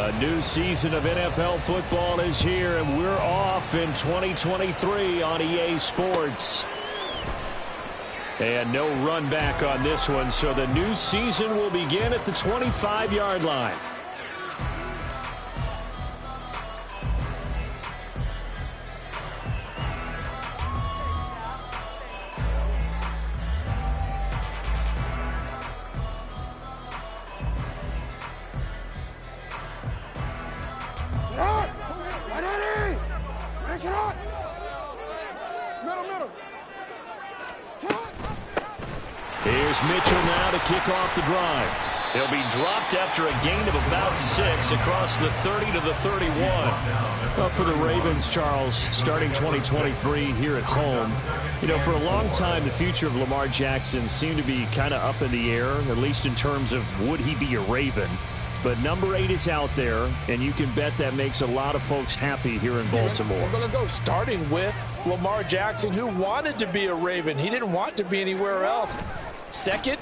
A new season of NFL football is here, and we're off in 2023 on EA Sports. And no run back on this one, so the new season will begin at the 25-yard line. Here's Mitchell now to kick off the drive. He'll be dropped after a gain of about 6 across the 30 to the 31. Well, for the Ravens, Charles, starting 2023 here at home, you know, for a long time, the future of Lamar Jackson seemed to be kind of up in the air, at least in terms of would he be a Raven. But number 8 is out there, and you can bet that makes a lot of folks happy here in Baltimore. We're going to go starting with Lamar Jackson, who wanted to be a Raven. He didn't want to be anywhere else. Second,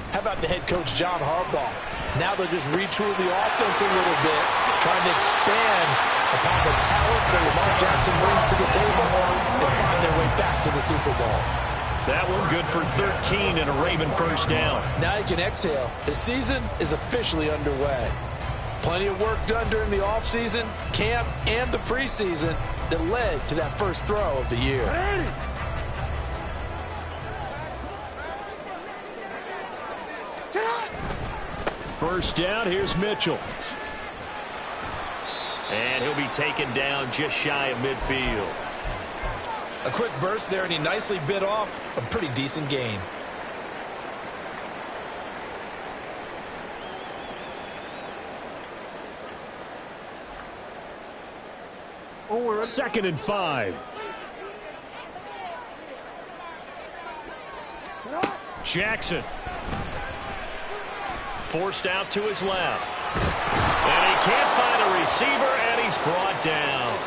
how about the head coach, John Harbaugh? Now they'll just retool the offense a little bit, trying to expand upon the talents that Lamar Jackson brings to the table and find their way back to the Super Bowl. That one good for 13 and a Raven first down. Now you can exhale. The season is officially underway. Plenty of work done during the offseason, camp, and the preseason that led to that first throw of the year. First down, here's Mitchell. And he'll be taken down just shy of midfield. A quick burst there, and he nicely bit off a pretty decent gain. Second and 5. Jackson. Forced out to his left. And he can't find a receiver, and he's brought down.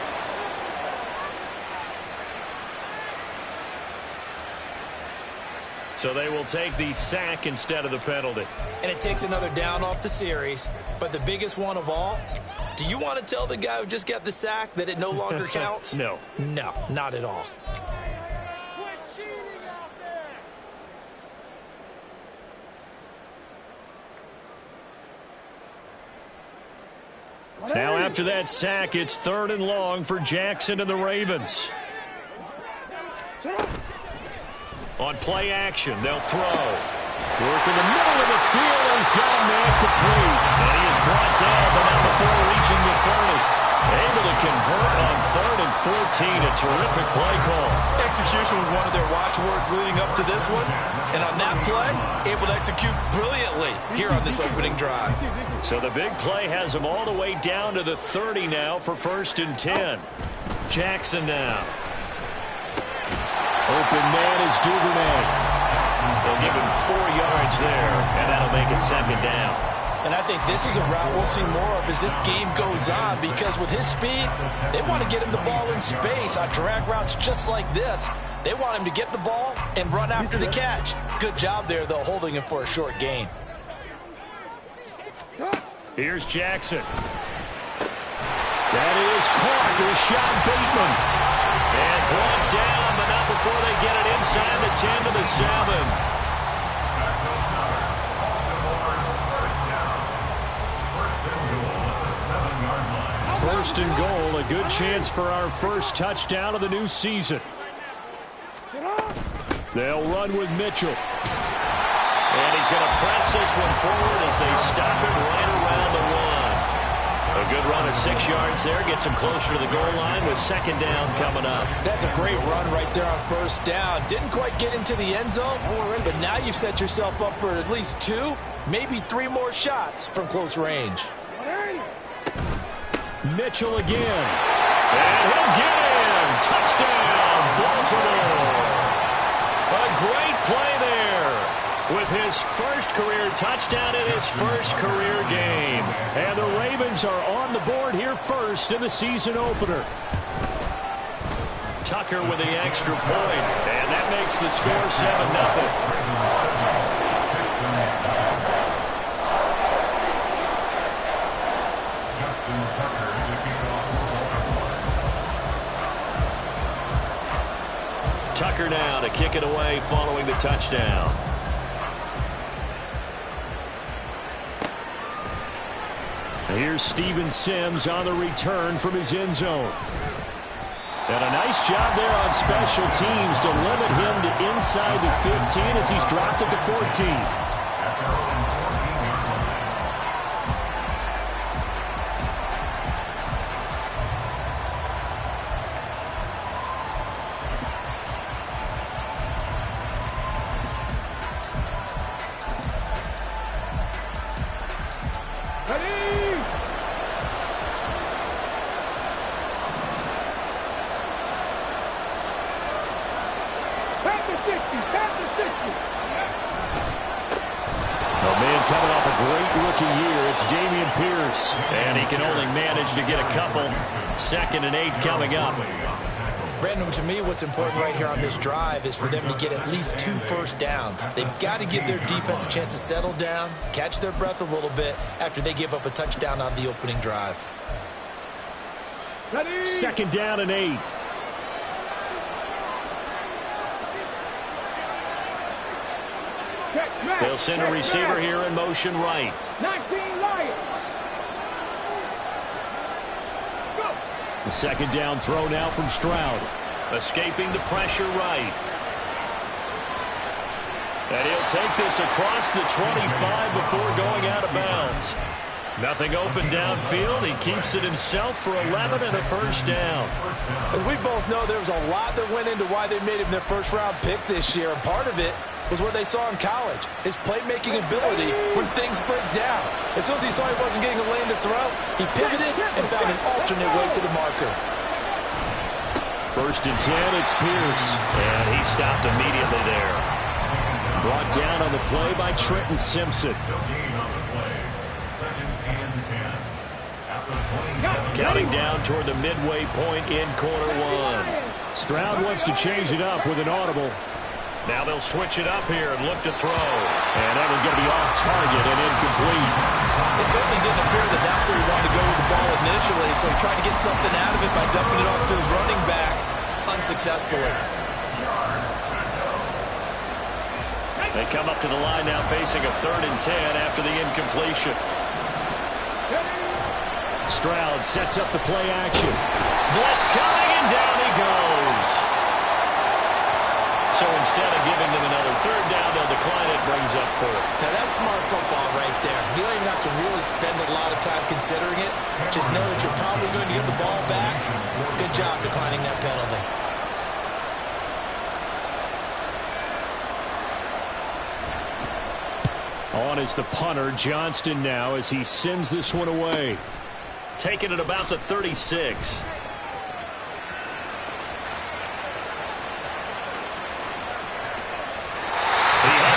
So they will take the sack instead of the penalty. And it takes another down off the series. But the biggest one of all, do you want to tell the guy who just got the sack that it no longer counts? No. No, not at all. Now after that sack, it's 3rd and long for Jackson and the Ravens. On play action, they'll throw. Work in the middle of the field, and he's got a man complete. And he is brought down, but not before reaching the 30. Able to convert on 3rd and 14. A terrific play call. Execution was one of their watchwords leading up to this one. And on that play, able to execute brilliantly here on this opening drive. So the big play has him all the way down to the 30 now for 1st and 10. Jackson now. Open man is Duvernay. They'll give him 4 yards there, and that'll make it 2nd down. And I think this is a route we'll see more of as this game goes on, because with his speed, they want to get him the ball in space on drag routes just like this. They want him to get the ball and run after the catch. Good job there, though, holding him for a short gain. Here's Jackson. That is caught with Sean Bateman. And brought down, but not before they get it inside the 10 to the 7. First and goal, a good chance for our first touchdown of the new season. They'll run with Mitchell. And he's going to press this one forward as they stop him right around the 1. A good run of 6 yards there. Gets him closer to the goal line with 2nd down coming up. That's a great run right there on 1st down. Didn't quite get into the end zone, but now you've set yourself up for at least 2, maybe 3 more shots from close range. Mitchell again. And he'll get in. Touchdown, Baltimore. A great play there with his first career touchdown in his first career game. And the Ravens are on the board here first in the season opener. Tucker with the extra point, and that makes the score 7-0. Tucker now to kick it away following the touchdown. Here's Steven Sims on the return from his end zone. And a nice job there on special teams to limit him to inside the 15 as he's dropped at the 14. Second and 8 coming up. Brandon, to me, what's important right here on this drive is for them to get at least 2 first downs. They've got to give their defense a chance to settle down, catch their breath a little bit after they give up a touchdown on the opening drive. Ready? Second down and 8. They'll send a receiver here in motion right. 19 Lions. The second down throw now from Stroud. Escaping the pressure right. And he'll take this across the 25 before going out of bounds. Nothing open downfield. He keeps it himself for 11 and a first down. As we both know, there was a lot that went into why they made him their first-round pick this year. And part of it was what they saw in college, his playmaking ability when things break down. As soon as he saw he wasn't getting a lane to throw, he pivoted and found an alternate way to the marker. First and 10, it's Pierce. And he stopped immediately there. Brought down on the play by Trenton Simpson. Counting down toward the midway point in quarter one. Stroud wants to change it up with an audible. Now they'll switch it up here and look to throw. And that one's going to be off target and incomplete. It certainly didn't appear that that's where he wanted to go with the ball initially, so he tried to get something out of it by dumping it off to his running back unsuccessfully. They come up to the line now facing a 3rd and 10 after the incompletion. Stroud sets up the play action. Blitz coming, and down he goes. So instead of giving them another 3rd down, they'll decline it, brings up 4th. Now that's smart football right there. You don't even have to really spend a lot of time considering it. Just know that you're probably going to get the ball back. Good job declining that penalty. On is the punter, Johnston, now as he sends this one away. Taking it about the 36.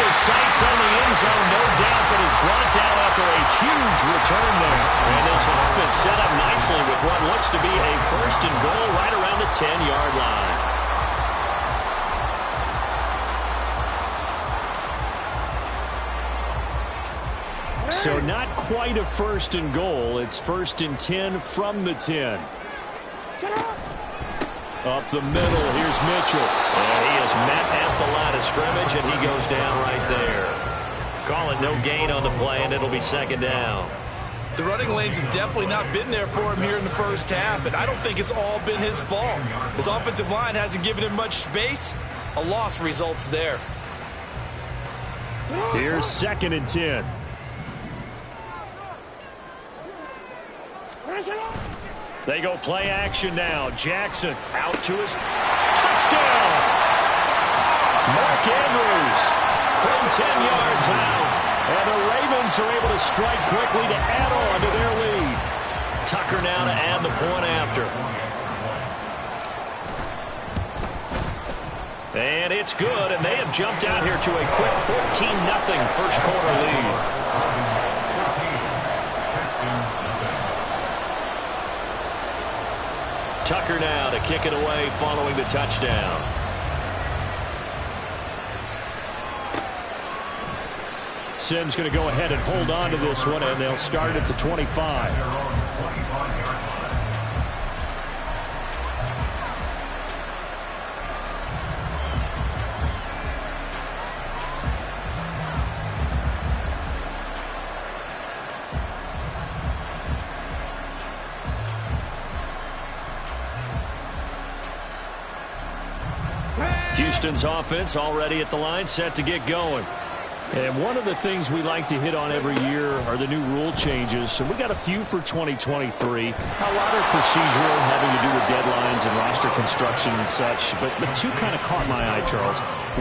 Sights on the end zone, no doubt, but is brought down after a huge return there. And this offense set up nicely with what looks to be a 1st and goal right around the 10-yard line. So not quite a 1st and goal. It's 1st and 10 from the 10. Up the middle, here's Mitchell. And he is met at the line of scrimmage, and he goes down right there. Call it no gain on the play, and it'll be 2nd down. The running lanes have definitely not been there for him here in the first half, and I don't think it's all been his fault. His offensive line hasn't given him much space. A loss results there. Here's 2nd and 10. They go play action now. Jackson out to his touchdown. Mark Andrews from 10 yards out. And the Ravens are able to strike quickly to add on to their lead. Tucker now to add the point after. And it's good, and they have jumped out here to a quick 14-0 first quarter lead. Tucker now to kick it away following the touchdown. Sims going to go ahead and hold on to this one, and they'll start at the 25. Houston's offense already at the line, set to get going. And one of the things we like to hit on every year are the new rule changes. And we got a few for 2023. A lot are procedural, having to do with deadlines and roster construction and such. But two kind of caught my eye, Charles.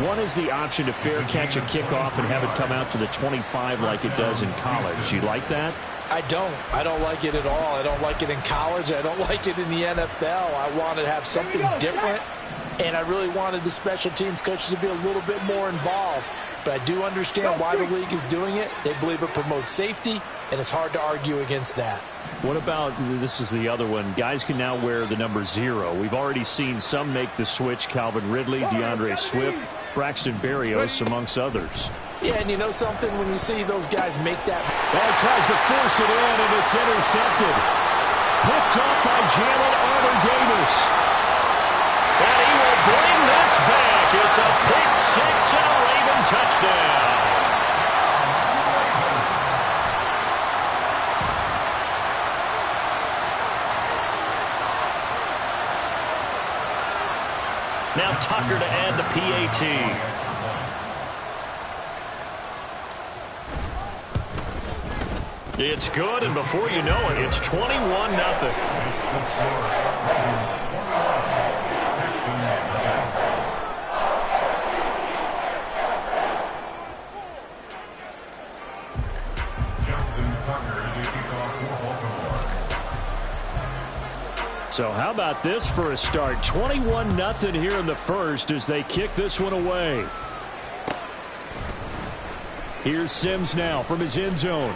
One is the option to fair catch a kickoff and have it come out to the 25 like it does in college. You like that? I don't like it at all. I don't like it in college. I don't like it in the NFL. I want to have something different. And I really wanted the special teams coaches to be a little bit more involved. But I do understand why the league is doing it. They believe it promotes safety, and it's hard to argue against that. What about, this is the other one, guys can now wear the number 0. We've already seen some make the switch, Calvin Ridley, DeAndre Swift, Braxton Berrios, amongst others. Yeah, and you know something? When you see those guys make that. Well, tries to force it in, and it's intercepted. Picked up by Jalen Armour-Davis. And he will bring this back. It's a pick 6 and a Raven touchdown. Now Tucker to add the PAT. It's good, and before you know it, it's 21-0. So how about this for a start? 21-0 here in the first as they kick this one away. Here's Sims now from his end zone.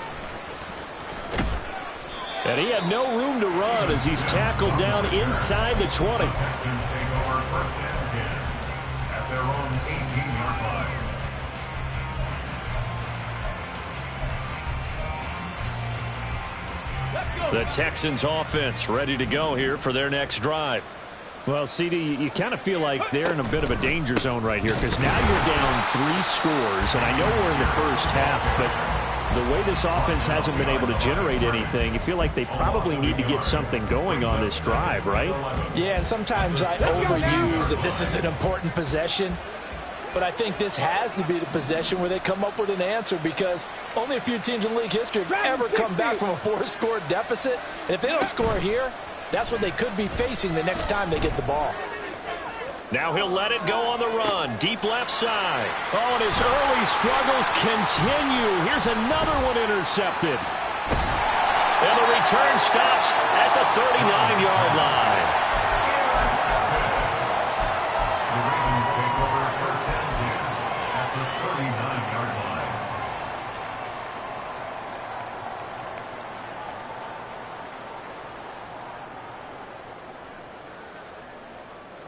And he had no room to run as he's tackled down inside the 20. The Texans offense ready to go here for their next drive. Well, CD, you kind of feel like they're in a bit of a danger zone right here because now you're down 3 scores. And I know we're in the first half, but the way this offense hasn't been able to generate anything, you feel like they probably need to get something going on this drive, right? Yeah, and sometimes I overuse that this is an important possession. But I think this has to be the possession where they come up with an answer because only a few teams in league history have ever come back from a 4-score deficit. And if they don't score here, that's what they could be facing the next time they get the ball. Now he'll let it go on the run. Deep left side. Oh, and his early struggles continue. Here's another one intercepted. And the return stops at the 39-yard line.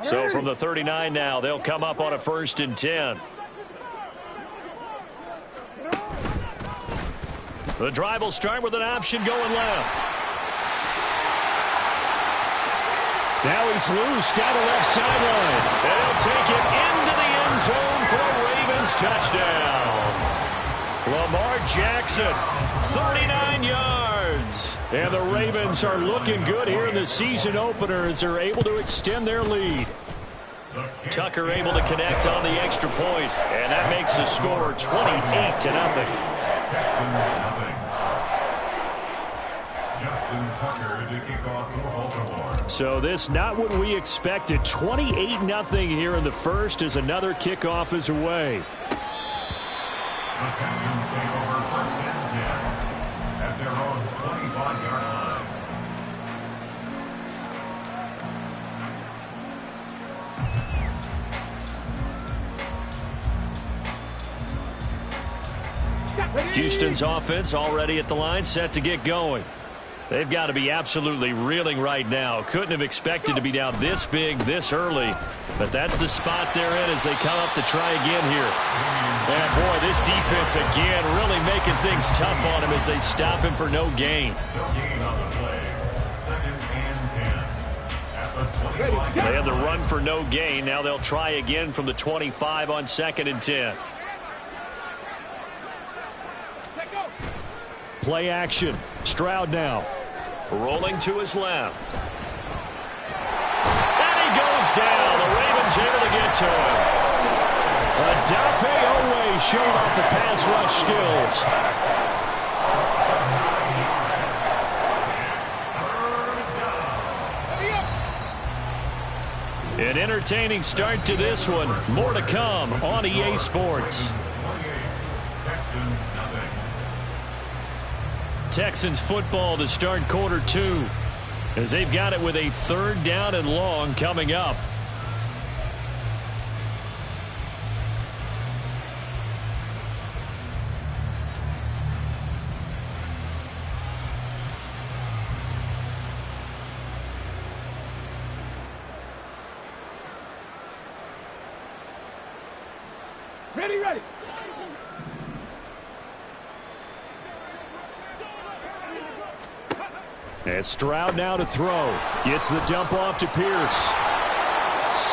So from the 39 now, they'll come up on a 1st and 10. The drive will start with an option going left. Now he's loose down the left sideline. And he'll take it into the end zone for a Ravens touchdown. Lamar Jackson, 39 yards. And the Ravens are looking good here in the season opener as they're able to extend their lead. Tucker able to connect on the extra point, and that makes the score 28-0. So this not what we expected. 28-0 here in the first as another kickoff is away. The Texans take over 1st and 10 at their own 25-yard line. Houston's offense already at the line, set to get going. They've got to be absolutely reeling right now. Couldn't have expected to be down this big this early. But that's the spot they're in as they come up to try again here. And boy, this defense again really making things tough on him as they stop him for no gain. No gain on the play. 2nd and 10 at the 25. They had the run for no gain. Now they'll try again from the 25 on 2nd and 10. Play action. Stroud now. Rolling to his left. And he goes down. The Ravens able to get to him. Odafe Oweh showing off the pass rush skills. An entertaining start to this one. More to come on EA Sports. Texans football to start quarter 2 as they've got it with a 3rd down and long coming up. Ready. As Stroud now to throw. Gets the dump off to Pierce.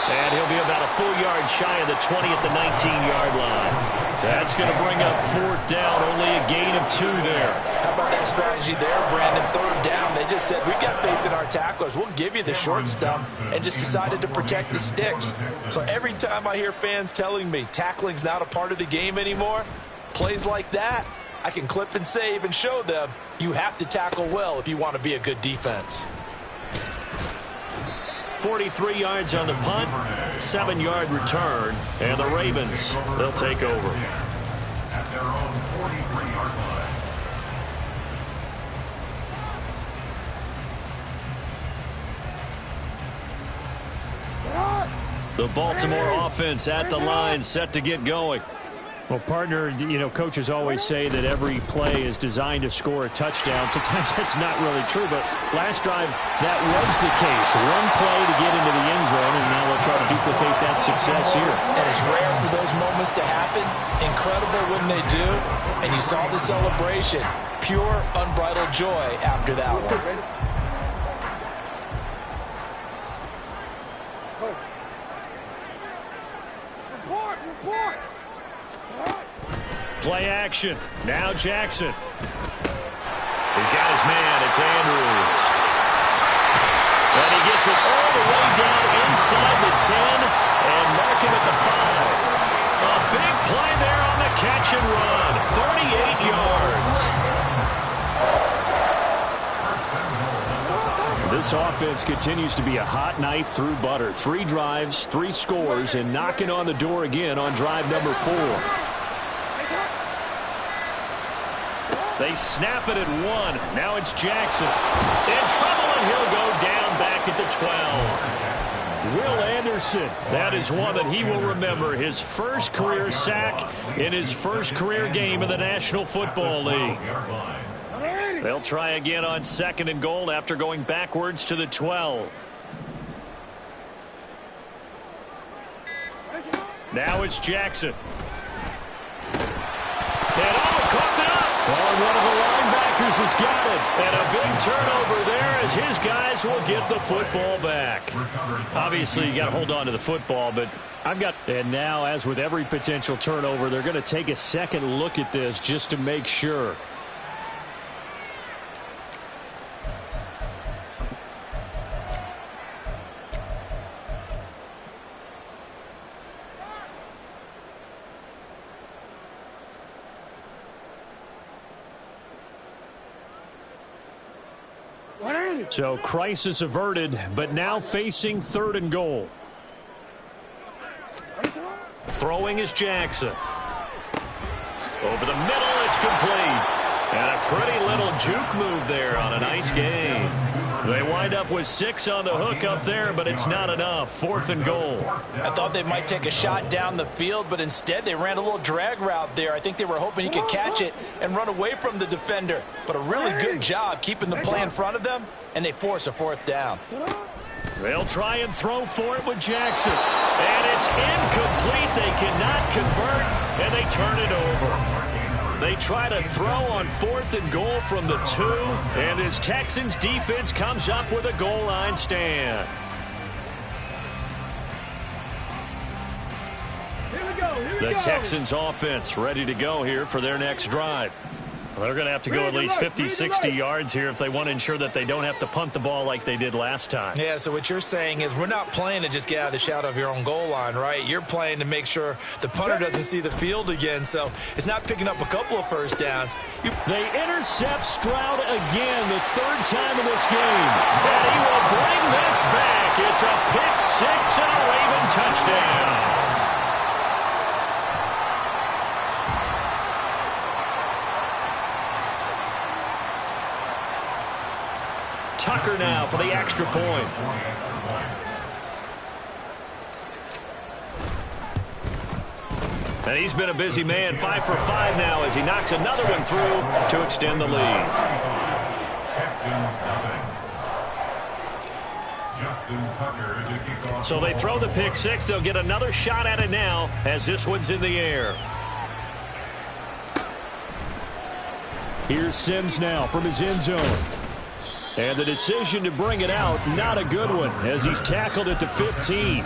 And he'll be about a full yard shy of the 20 at the 19-yard line. That's going to bring up 4th down. Only a gain of 2 there. How about that strategy there, Brandon? 3rd down. They just said, we've got faith in our tacklers. We'll give you the short stuff, and just decided to protect the sticks. So every time I hear fans telling me tackling's not a part of the game anymore, plays like that, I can clip and save and show them you have to tackle well if you want to be a good defense. 43 yards on the punt, 7-yard return, and the Ravens, they'll take over. At their own 43-yard line. The Baltimore offense at the line, set to get going. Well, partner, coaches always say that every play is designed to score a touchdown. Sometimes that's not really true, but last drive, that was the case. One play to get into the end zone, and now they'll try to duplicate that success here. And it's rare for those moments to happen. Incredible when they do. And you saw the celebration. Pure, unbridled joy after that one. Report! Play action. Now Jackson. He's got his man. It's Andrews. And he gets it all the way down inside the 10 and mark him at the 5. A big play there on the catch and run. 38 yards. This offense continues to be a hot knife through butter. 3 drives, 3 scores, and knocking on the door again on drive number 4. They snap it at 1. Now it's Jackson. In trouble, and he'll go down back at the 12. Will Anderson. That is one that he will remember. His first career sack in his first career game in the National Football League. They'll try again on 2nd and goal after going backwards to the 12. Now it's Jackson. And caught it up. Well, one of the linebackers has got it. And a big turnover there as his guys will get the football back. Obviously, you got to hold on to the football, but and now, as with every potential turnover, they're going to take a second look at this just to make sure. So crisis averted, but now facing 3rd and goal. Throwing is Jackson. Over the middle, it's complete. And a pretty little juke move there on a nice game. They wind up with 6 on the hook up there, but it's not enough. 4th and goal. I thought they might take a shot down the field, but instead they ran a little drag route there. I think they were hoping he could catch it and run away from the defender. But a really good job keeping the play in front of them, and they force a 4th down. They'll try and throw for it with Jackson. And it's incomplete. They cannot convert, and they turn it over. They try to throw on 4th and goal from the 2, and this Texans defense comes up with a goal line stand. Here we go. The Texans offense ready to go here for their next drive. They're going to have to go at least 50, 60 yards here if they want to ensure that they don't have to punt the ball like they did last time. Yeah, so what you're saying is we're not playing to just get out of the shadow of your own goal line, right? You're playing to make sure the punter doesn't see the field again, so it's not picking up a couple of first downs. They intercept Stroud again, the third time in this game. And he will bring this back. It's a pick six and a Raven touchdown. Tucker now for the extra point. And he's been a busy man, 5 for 5 now as he knocks another one through to extend the lead. So they throw the pick six. They'll get another shot at it now as this one's in the air. Here's Sims now from his end zone. And the decision to bring it out, not a good one, as he's tackled at the 15.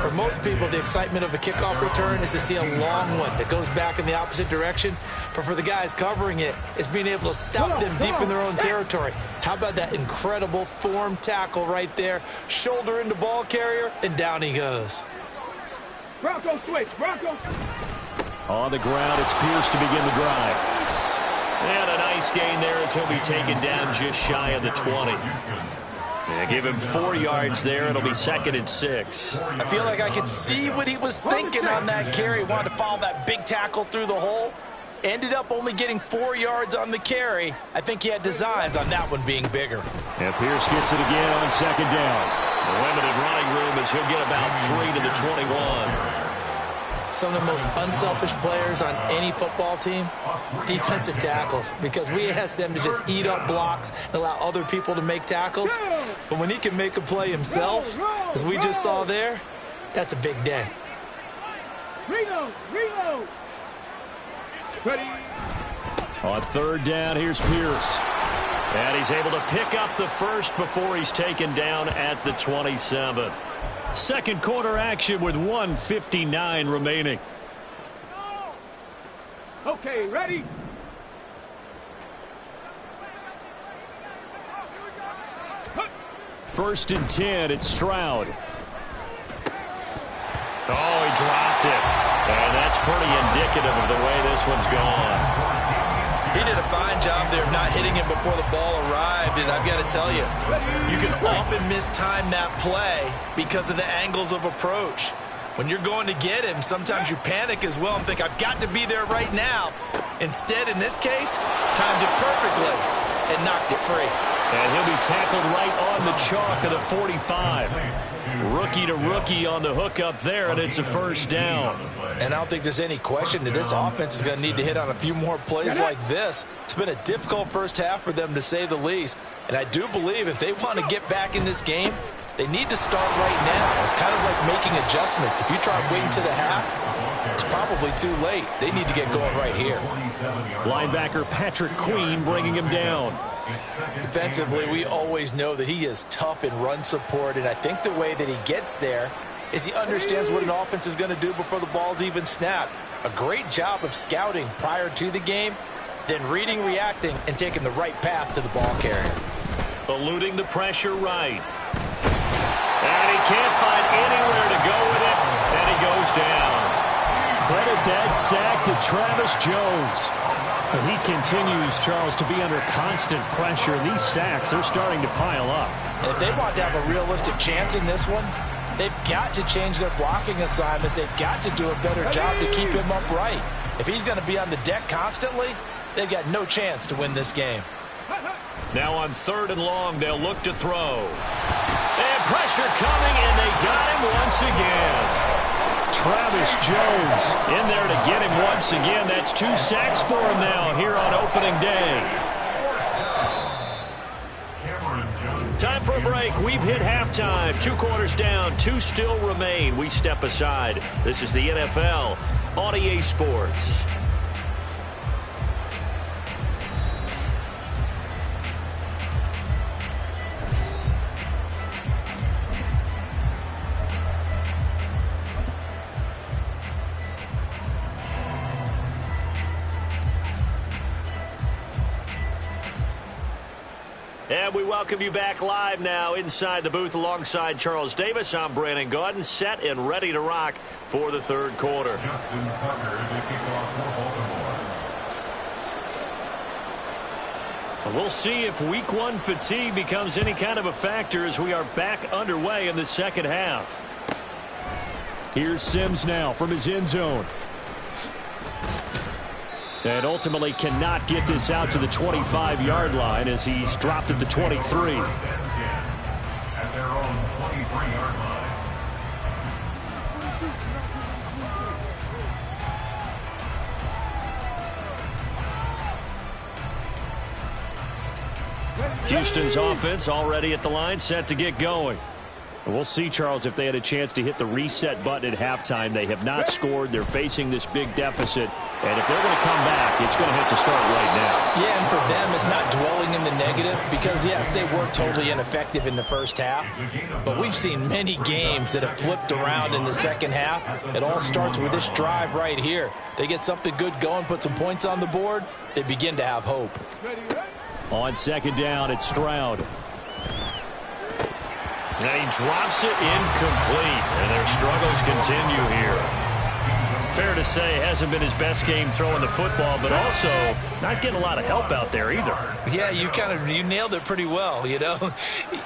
For most people, the excitement of a kickoff return is to see a long one that goes back in the opposite direction. But for the guys covering it, it's being able to stop them deep in their own territory. How about that incredible form tackle right there? Shoulder into ball carrier, and down he goes. Bronco switch, Bronco. On the ground, it's Pierce to begin the drive. And a nice gain there as he'll be taken down just shy of the 20. Yeah, give him 4 yards there. It'll be 2nd and 6. I feel like I could see what he was thinking on that carry. Wanted to follow that big tackle through the hole. Ended up only getting 4 yards on the carry. I think he had designs on that one being bigger. And Pierce gets it again on 2nd down. Limited running room as he'll get about 3 to the 21. Some of the most unselfish players on any football team, defensive tackles, because we ask them to just eat up blocks and allow other people to make tackles. But when he can make a play himself, as we just saw there, that's a big day. Reload. Ready. On 3rd down, here's Pierce. And he's able to pick up the first before he's taken down at the 27. Second quarter action with 1:59 remaining. Okay, ready? First and 10, it's Stroud. Oh, he dropped it. And that's pretty indicative of the way this one's gone. He did a fine job there of not hitting him before the ball arrived, and I've got to tell you, you can often mistime that play because of the angles of approach. When you're going to get him, sometimes you panic as well and think, I've got to be there right now. Instead, in this case, timed it perfectly and knocked it free. And he'll be tackled right on the chalk of the 45. Rookie to rookie on the hookup there, and it's a first down. And I don't think there's any question that this offense is going to need to hit on a few more plays like this. It's been a difficult first half for them, to say the least. And I do believe if they want to get back in this game, they need to start right now. It's kind of like making adjustments. If you try waiting to the half, it's probably too late. They need to get going right here. Linebacker Patrick Queen bringing him down. Defensively, we always know that he is tough in run support, and I think the way that he gets there is he understands what an offense is going to do before the ball's even snapped. A great job of scouting prior to the game, then reading, reacting, and taking the right path to the ball carrier. Eluding the pressure right. And he can't find anywhere to go with it, and he goes down. Credit that sack to Travis Jones. And he continues, Charles, to be under constant pressure. These sacks are starting to pile up. And if they want to have a realistic chance in this one, they've got to change their blocking assignments. They've got to do a better job to keep him upright. If he's going to be on the deck constantly, they've got no chance to win this game. Now on 3rd and long, they'll look to throw. And pressure coming, and they got him once again. Travis Jones in there to get him once again. That's 2 sacks for him now here on opening day. Time for a break. We've hit halftime. 2 quarters down. 2 still remain. We step aside. This is the NFL on EA Sports. And we welcome you back live now inside the booth alongside Charles Davis. I'm Brandon Gaudin, set and ready to rock for the third quarter. Justin Tucker to kick off for Baltimore. We'll see if week one fatigue becomes any kind of a factor as we are back underway in the second half. Here's Sims now from his end zone. And ultimately cannot get this out to the 25-yard line as he's dropped at the 23. At their own 23-yard line. Houston's offense already at the line, set to get going. And we'll see, Charles, if they had a chance to hit the reset button at halftime. They have not scored. They're facing this big deficit. And if they're going to come back, it's going to have to start right now. Yeah, and for them, it's not dwelling in the negative because, yes, they were totally ineffective in the first half. But we've seen many games that have flipped around in the second half. It all starts with this drive right here. They get something good going, put some points on the board, they begin to have hope. On second down, it's Stroud. And he drops it incomplete. And their struggles continue here. Fair to say, hasn't been his best game throwing the football, but also not getting a lot of help out there either. Yeah, you nailed it pretty well, you know.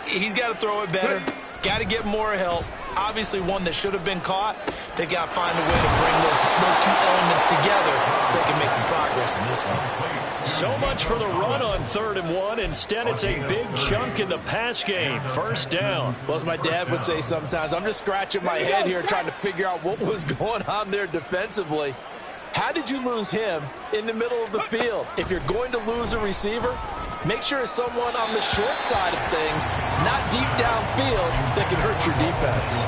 He's got to throw it better. Got to get more help. Obviously, one that should have been caught. They got to find a way to bring those two elements together so they can make some progress in this one. So much for the run on 3rd and 1. Instead, it's a big chunk in the pass game. First down. Well, as my dad would say sometimes, I'm just scratching my head here trying to figure out what was going on there defensively. How did you lose him in the middle of the field? If you're going to lose a receiver, make sure it's someone on the short side of things, not deep downfield, that can hurt your defense.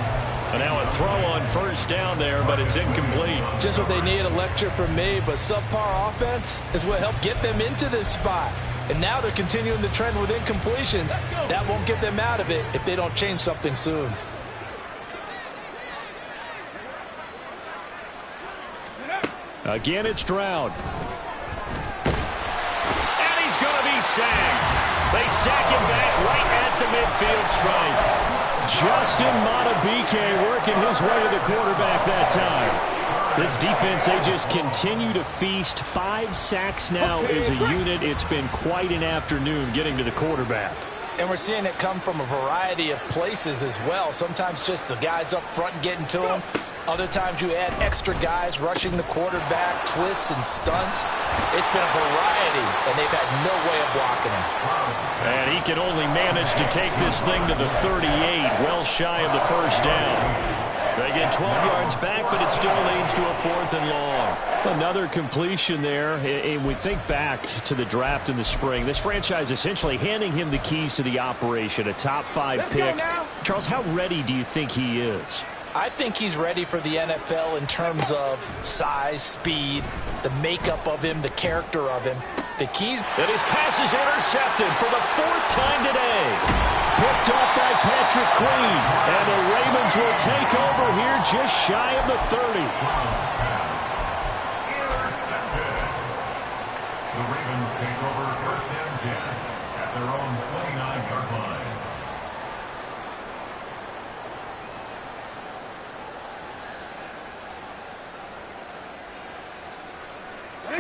And now a throw on first down there, but it's incomplete. Just what they need, a lecture from me, but subpar offense is what helped get them into this spot. And now they're continuing the trend with incompletions. That won't get them out of it if they don't change something soon. Again, it's Stroud. And he's going to be sacked. They sack him back right at the midfield stripe. Justin Madubuike working his way to the quarterback that time. This defense, they just continue to feast. 5 sacks now as a unit. It's been quite an afternoon getting to the quarterback. And we're seeing it come from a variety of places as well. Sometimes just the guys up front getting to him. Other times you add extra guys rushing the quarterback, twists and stunts. It's been a variety, and they've had no way of blocking him. And he can only manage to take this thing to the 38, well shy of the first down. They get 12 yards back, but it still leads to a 4th and long. Another completion there. And we think back to the draft in the spring. This franchise essentially handing him the keys to the operation, a top 5 pick. Charles, how ready do you think he is? I think he's ready for the NFL in terms of size, speed, the makeup of him, the character of him. The keys. And his pass is intercepted for the 4th time today. Picked off by Patrick Queen. And the Ravens will take over here just shy of the 30. Intercepted. The Ravens take over 1st and 10 at their own 29-yard line.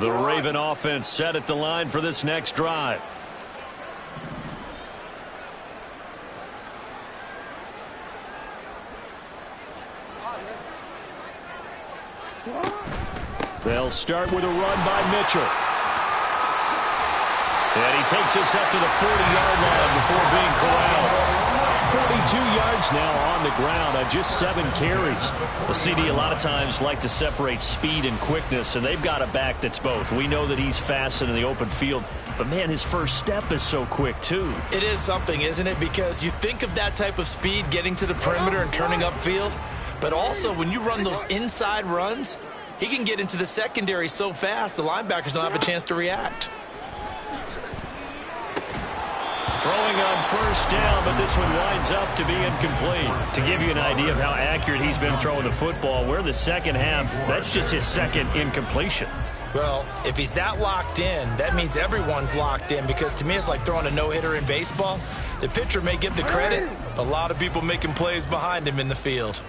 The Raven offense set at the line for this next drive. They'll start with a run by Mitchell. And he takes us up to the 40-yard line before being corralled. 42 yards now on the ground on just 7 carries. The CD a lot of times like to separate speed and quickness, and they've got a back that's both. We know that he's fast in the open field, but, man, his first step is so quick, too. It is something, isn't it? Because you think of that type of speed getting to the perimeter and turning upfield, but also when you run those inside runs, he can get into the secondary so fast the linebackers don't have a chance to react. Throwing on first down, but this one winds up to be incomplete. To give you an idea of how accurate he's been throwing the football, we're in the second half. That's just his second incompletion. Well, if he's that locked in, that means everyone's locked in, because to me it's like throwing a no-hitter in baseball. The pitcher may get the credit, a lot of people making plays behind him in the field.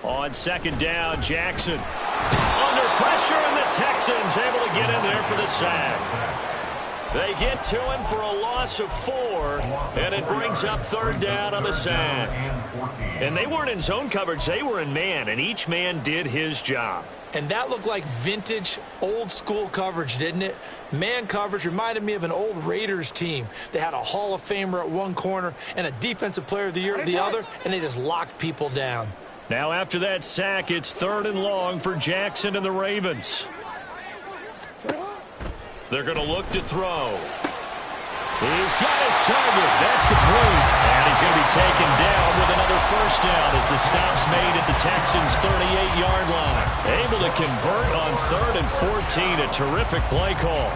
On second down, Jackson under pressure, and the Texans able to get in there for the sack. They get to him for a loss of 4, and it brings up third down on the sack. And they weren't in zone coverage, they were in man, and each man did his job. And that looked like vintage, old-school coverage, didn't it? Man coverage reminded me of an old Raiders team. They had a Hall of Famer at one corner and a Defensive Player of the Year at the other, and they just locked people down. Now after that sack, it's 3rd and long for Jackson and the Ravens. They're going to look to throw. He's got his target. That's complete. And he's going to be taken down with another first down as the stop's made at the Texans' 38-yard line. Able to convert on 3rd and 14. A terrific play call.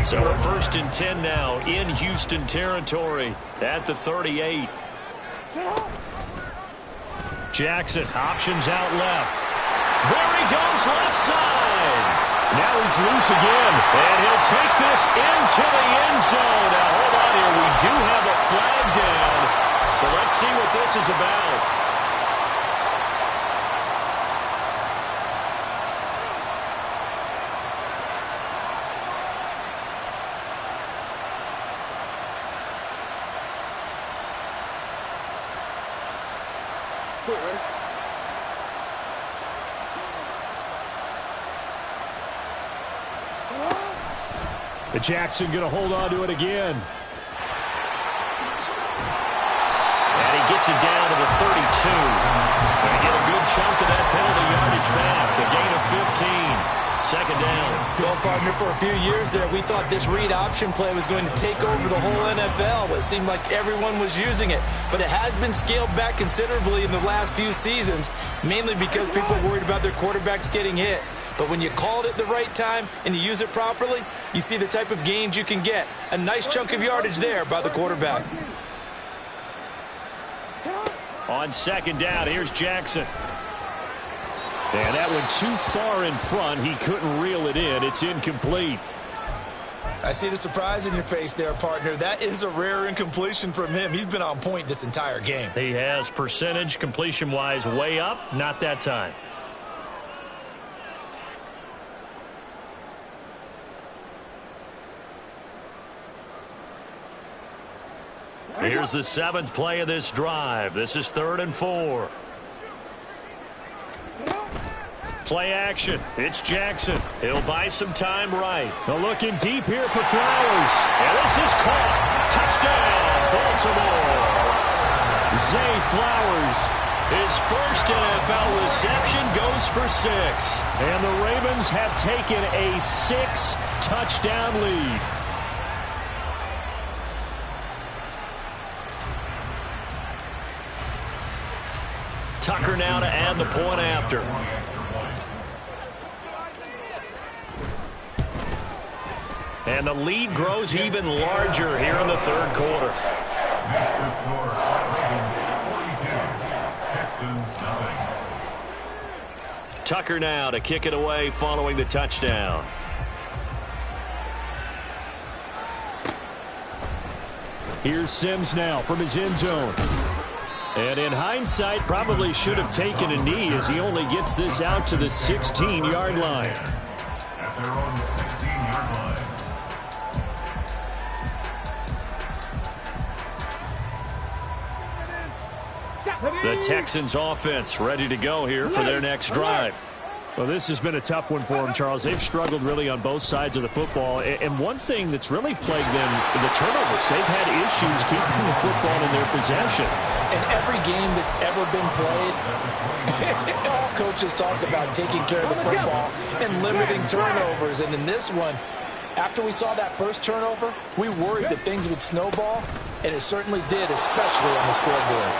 So a 1st and 10 now in Houston territory at the 38. Jackson options out left. There he goes left side. Now he's loose again, and he'll take this into the end zone. Now, hold on here. We do have a flag down, so let's see what this is about. But Jackson going to hold on to it again. And he gets it down to the 32. Going to get a good chunk of that penalty yardage back. A gain of 15. Second down. Well, partner, for a few years there, we thought this read option play was going to take over the whole NFL. It seemed like everyone was using it. But it has been scaled back considerably in the last few seasons, mainly because people are worried about their quarterbacks getting hit. But when you call it at the right time and you use it properly, you see the type of gains you can get. A nice chunk of yardage there by the quarterback. On second down, here's Jackson. And that one too far in front. He couldn't reel it in. It's incomplete. I see the surprise in your face there, partner. That is a rare incompletion from him. He's been on point this entire game. He has percentage completion-wise way up. Not that time. Here's the 7th play of this drive. This is 3rd and 4. Play action. It's Jackson. He'll buy some time right. They're looking deep here for Flowers. And this is caught. Touchdown, Baltimore. Zay Flowers. His first NFL reception goes for 6. And the Ravens have taken a 6-touchdown lead. Tucker now to add the point after. And the lead grows even larger here in the 3rd quarter. Tucker now to kick it away following the touchdown. Here's Sims now from his end zone. And in hindsight, probably should have taken a knee as he only gets this out to the 16-yard line. At their own 16-yard line. The Texans offense ready to go here for their next drive. Well, this has been a tough one for them, Charles. They've struggled really on both sides of the football. And one thing that's really plagued them, the turnovers. They've had issues keeping the football in their possession. In every game that's ever been played, all coaches talk about taking care of the football and limiting turnovers. And in this one, after we saw that first turnover, we worried that things would snowball, and it certainly did, especially on the scoreboard.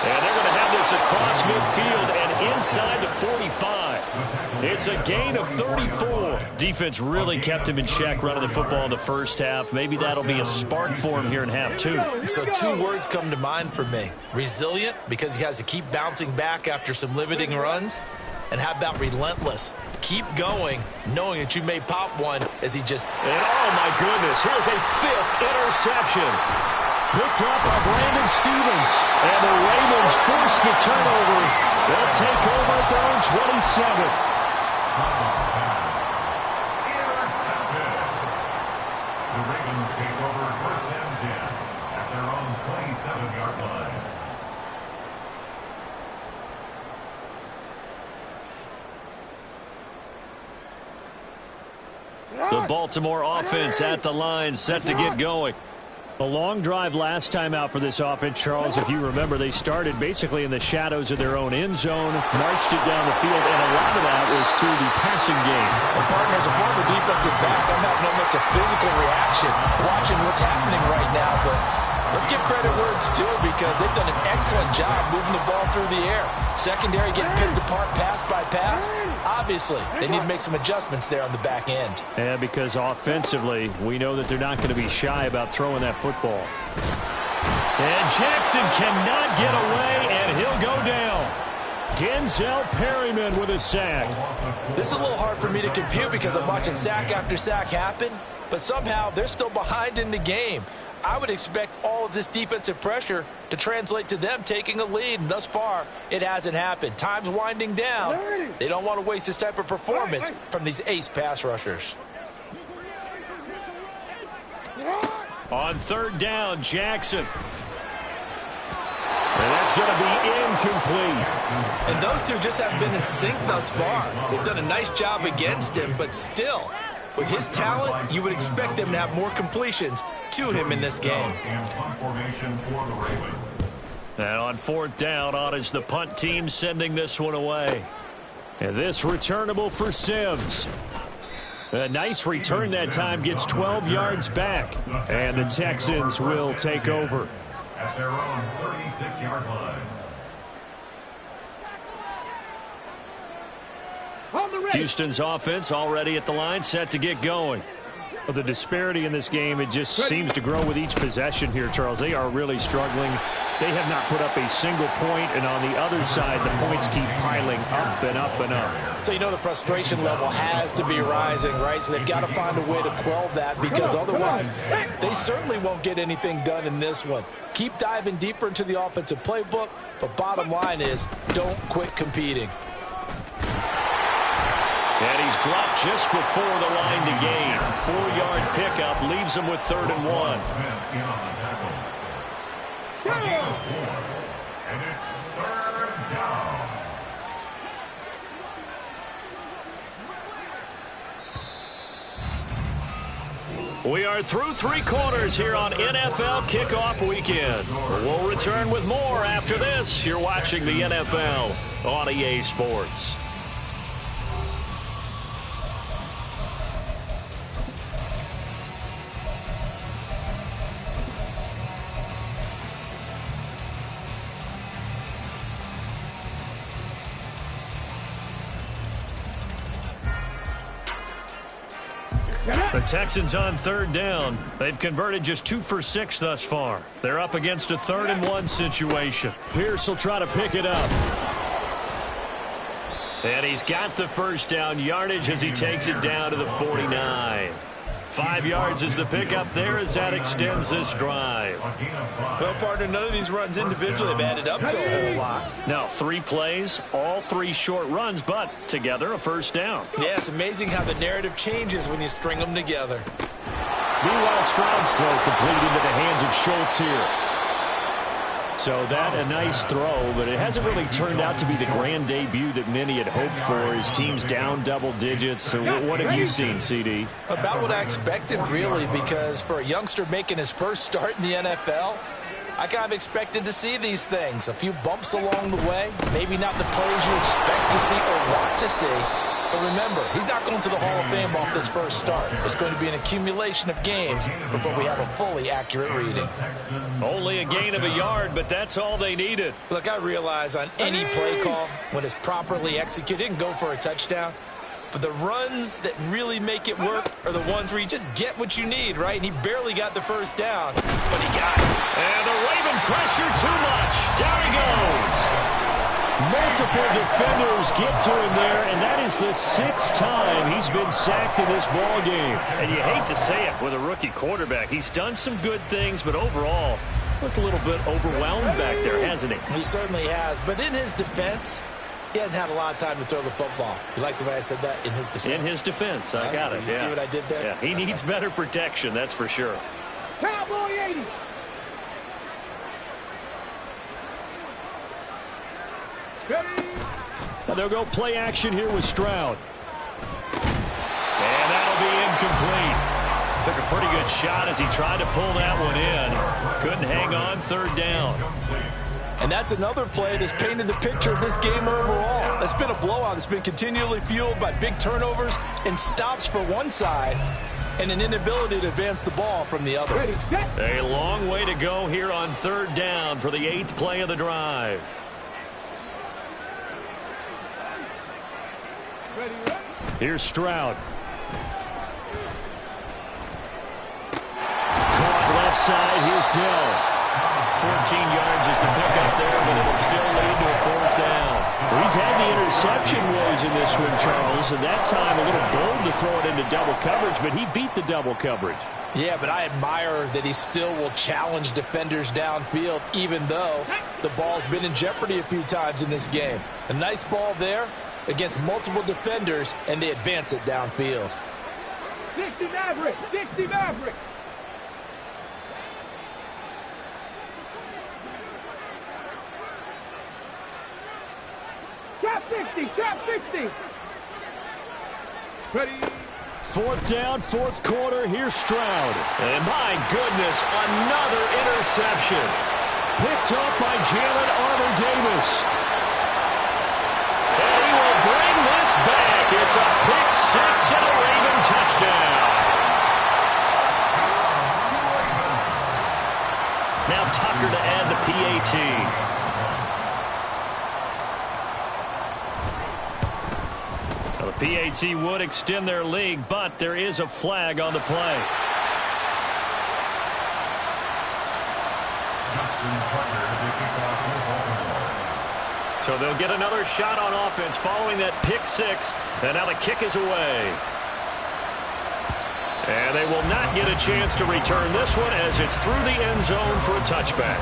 And they're going to have this this across midfield and inside the 45. It's a gain of 34. Defense really kept him in check running the football in the first half. Maybe that'll be a spark for him here in half two. So two words come to mind for me. Resilient, because he has to keep bouncing back after some limiting runs. And how about relentless? Keep going, knowing that you may pop one as he just... And oh my goodness, here's a 5th interception. Picked up by Brandon Stevens. And the Ravens force the turnover. They'll take over at their own 27. Intercepted. The Ravens take over first and 10 at their own 27-yard line. The Baltimore offense at the line, set to get going. A long drive last time out for this offense, Charles. If you remember, they started basically in the shadows of their own end zone, marched it down the field, and a lot of that was through the passing game. Well, partner, as a former defensive back, I'm having almost a physical reaction watching what's happening right now, but let's give credit where it's due because they've done an excellent job moving the ball through the air. Secondary getting picked apart pass by pass. Obviously, they need to make some adjustments there on the back end. Yeah, because offensively, we know that they're not going to be shy about throwing that football. And Jackson cannot get away, and he'll go down. Denzel Perryman with a sack. This is a little hard for me to compute because I'm watching sack after sack happen, but somehow they're still behind in the game. I would expect all of this defensive pressure to translate to them taking a lead, and thus far, it hasn't happened. Time's winding down. They don't want to waste this type of performance from these ace pass rushers. On 3rd down, Jackson. And that's going to be incomplete. And those two just haven't been in sync thus far. They've done a nice job against him, but still, with his talent, you would expect them to have more completions to him in this game. And on 4th down, on is the punt team sending this one away. And this returnable for Sims. A nice return that time, gets 12 yards back. And the Texans will take over. At their own 36-yard line. Houston's offense already at the line, set to get going. The disparity in this game, it just seems to grow with each possession here, Charles. They are really struggling. They have not put up a single point, and on the other side, the points keep piling up and up and up. So you know the frustration level has to be rising, right? So they've got to find a way to quell that because otherwise they certainly won't get anything done in this one. Keep diving deeper into the offensive playbook, but bottom line is don't quit competing. And he's dropped just before the line to gain. 4-yard pickup leaves him with 3rd and 1. And it's 3rd down. We are through 3 quarters here on NFL Kickoff Weekend. We'll return with more after this. You're watching the NFL on EA Sports. The Texans on 3rd down. They've converted just 2 for 6 thus far. They're up against a 3rd and 1 situation. Pierce will try to pick it up. And he's got the first down yardage as he takes it down to the 49. 5 yards is the pickup there as that extends this drive. Well, partner, none of these runs individually have added up to a whole lot. Now, 3 plays, all 3 short runs, but together a first down. Yeah, it's amazing how the narrative changes when you string them together. Meanwhile, Stroud's throw complete into the hands of Schultz here. So that a nice throw, but it hasn't really turned out to be the grand debut that many had hoped for. His team's down double digits. So what have you seen, CD? About what I expected, really, because for a youngster making his first start in the NFL, I kind of expected to see these things. A few bumps along the way, maybe not the plays you expect to see or want to see, But remember, he's not going to the Hall of Fame off this first start. It's going to be an accumulation of games before we have a fully accurate reading. Only a gain of a yard, but that's all they needed. Look, I realize on any play call, when it's properly executed, it can go for a touchdown. But the runs that really make it work are the ones where you just get what you need, right? And he barely got the first down, but he got it. And the Raven pressure too much. Down he goes. Multiple defenders get to him there, and that is the 6th time he's been sacked in this ball game. And you hate to say it with a rookie quarterback. He's done some good things, but overall, looked a little bit overwhelmed back there, hasn't he? He certainly has. But in his defense, he hasn't had a lot of time to throw the football. You like the way I said that? In his defense? In his defense. I got it. You see what I did there? Yeah, he needs better protection, that's for sure. Cowboy 80. Now they'll go play action here with Stroud. And that'll be incomplete. Took a pretty good shot as he tried to pull that one in. Couldn't hang on, 3rd down. And that's another play that's painted the picture of this game overall. It's been a blowout. It's been continually fueled by big turnovers and stops for one side and an inability to advance the ball from the other. Ready, set. A long way to go here on 3rd down for the 8th play of the drive. Ready, ready. Here's Stroud. Caught left side. Here's Dell. 14 yards is the pickup there, but it'll still lead to a 4th down. He's had the interception woes in this one, Charles, and that time a little bold to throw it into double coverage, but he beat the double coverage. Yeah, but I admire that he still will challenge defenders downfield, even though the ball's been in jeopardy a few times in this game. A nice ball there against multiple defenders, and they advance it downfield. 60 Maverick. 60 Maverick. Trap 60. Trap 60. Ready. 4th down, 4th quarter. Here's Stroud. And my goodness, another interception. Picked up by Jalen Armour-Davis. And he will bring this back. It's a pick 6 and a Raven touchdown. Now Tucker to add the PAT. The PAT would extend their lead, but there is a flag on the play. So they'll get another shot on offense following that pick 6, and now the kick is away. And they will not get a chance to return this one as it's through the end zone for a touchback.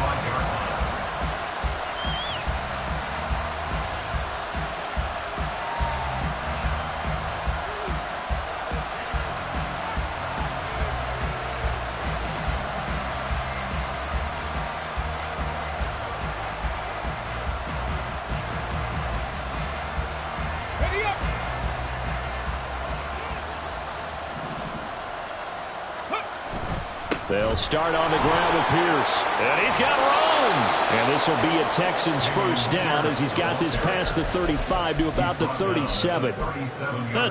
They'll start on the ground with Pierce. And he's got room. And this will be a Texans 1st down as he's got this past the 35 to about the 37.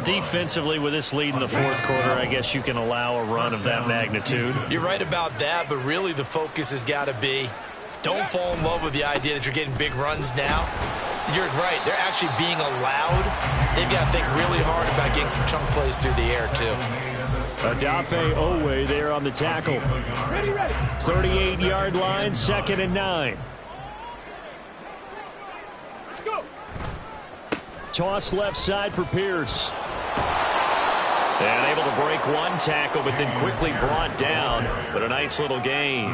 Defensively, with this lead in the 4th quarter, I guess you can allow a run of that magnitude. You're right about that, but really the focus has got to be don't fall in love with the idea that you're getting big runs now. You're right. They're actually being allowed. They've got to think really hard about getting some chunk plays through the air, too. Adafe Owe there on the tackle. 38-yard line, 2nd and 9. Go. Toss left side for Pierce. And able to break one tackle, but then quickly brought down. But a nice little gain.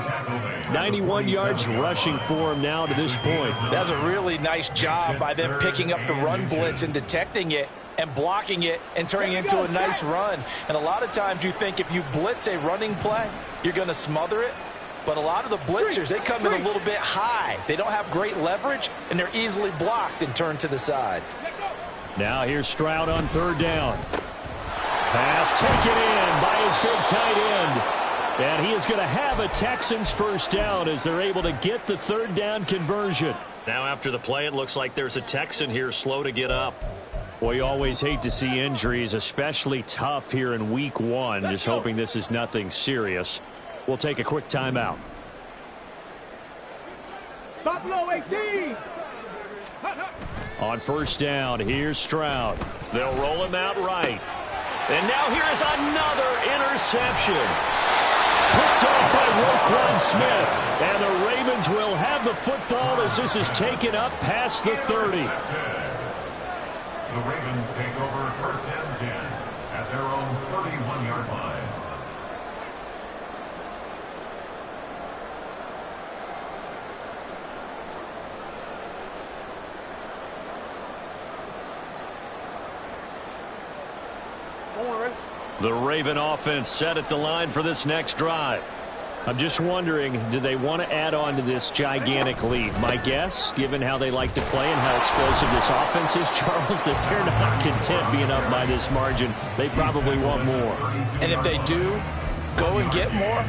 91 yards rushing for him now to this point. That's a really nice job by them picking up the run blitz and detecting it and blocking it and turning it into a nice run. And a lot of times you think if you blitz a running play, you're going to smother it. But a lot of the blitzers, they come in a little bit high. They don't have great leverage, and they're easily blocked and turned to the side. Now here's Stroud on 3rd down. Pass taken in by his big tight end. And he is going to have a Texans 1st down as they're able to get the 3rd down conversion. Now after the play, it looks like there's a Texan here slow to get up. Well, you always hate to see injuries, especially tough here in week 1. Just hoping this is nothing serious. We'll take a quick timeout. Stop low, 18. On first down, here's Stroud. They'll roll him out right. And now here is another interception. Picked off by Roquan Smith. And the Ravens will have the football as this is taken up past the 30. The Ravens take over first and 10 at their own 31-yard line. The Raven offense set at the line for this next drive. I'm just wondering, do they want to add on to this gigantic lead? My guess, given how they like to play and how explosive this offense is, Charles, that they're not content being up by this margin. They probably want more. And if they do go and get more,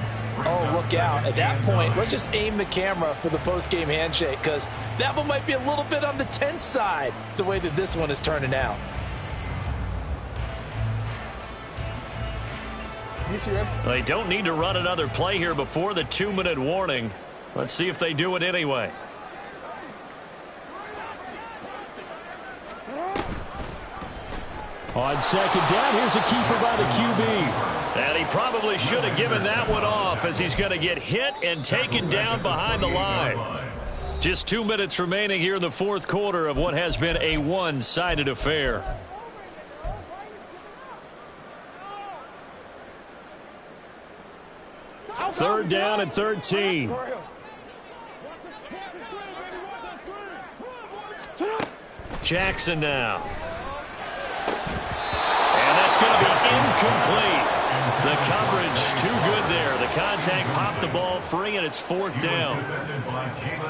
oh, look out. At that point, let's just aim the camera for the post-game handshake, because that one might be a little bit on the tense side, the way that this one is turning out. They don't need to run another play here before the 2-minute warning. Let's see if they do it anyway. On second down, here's a keeper by the QB. And he probably should have given that one off, as he's going to get hit and taken down behind the line. Just 2 minutes remaining here in the fourth quarter of what has been a one-sided affair. Third down and 13. Jackson now. And that's going to be incomplete. The coverage too good there. The contact popped the ball free, and it's fourth down.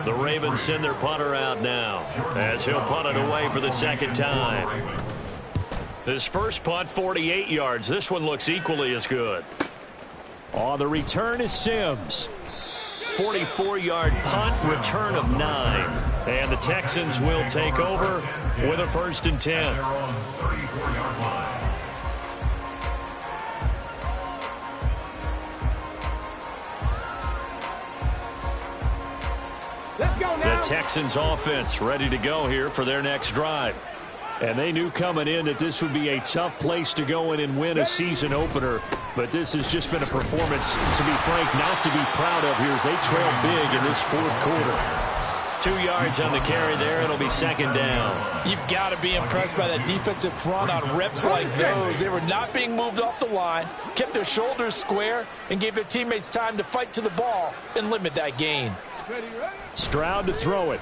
The Ravens send their punter out now, as he'll punt it away for the second time. His first punt, 48 yards. This one looks equally as good. Oh, the return is Sims. 44-yard punt, return of 9. And the Texans will take over with a first and 10. Let's go now. The Texans offense ready to go here for their next drive. And they knew coming in that this would be a tough place to go in and win a season opener. But this has just been a performance, to be frank, not to be proud of here as they trail big in this fourth quarter. 2 yards on the carry there. It'll be second down. You've got to be impressed by that defensive front on reps like those. They were not being moved off the line, kept their shoulders square, and gave their teammates time to fight to the ball and limit that gain. Stroud to throw it.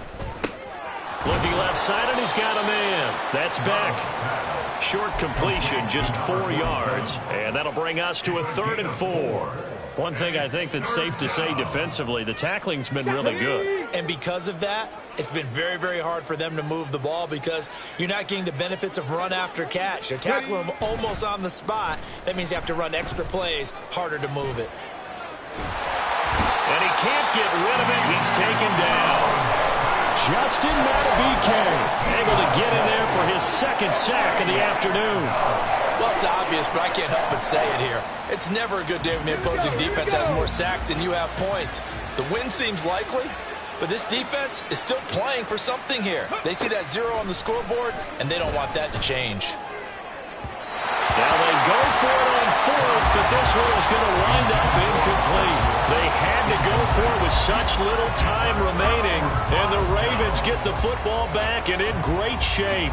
Looking left side, and he's got a man. That's back. Short completion, just 4 yards. And that'll bring us to a 3rd and 4. One thing I think that's safe to say defensively, the tackling's been really good. And because of that, it's been very, very hard for them to move the ball because you're not getting the benefits of run after catch. They're tackling them almost on the spot. That means you have to run extra plays, harder to move it. And he can't get rid of it. He's taken down. Justin Madubuike Able to get in there for his second sack of the afternoon. Well, it's obvious, but I can't help but say it here. It's never a good day when the opposing defense has more sacks than you have points. The win seems likely, but this defense is still playing for something here. They see that 0 on the scoreboard, and they don't want that to change. Now they go for it on 4th, but this one is going to wind up incomplete. They had to go for it with such little time remaining, and the Ravens get the football back and in great shape.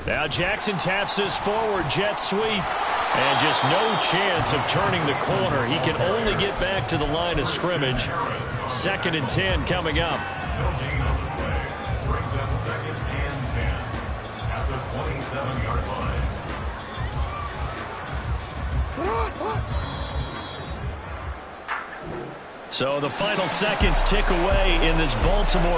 Now Jackson taps this forward jet sweep. And just no chance of turning the corner. He can only get back to the line of scrimmage. 2nd and 10 coming up. Brings up 2nd and 10 at the 27-yard line. So the final seconds tick away in this Baltimore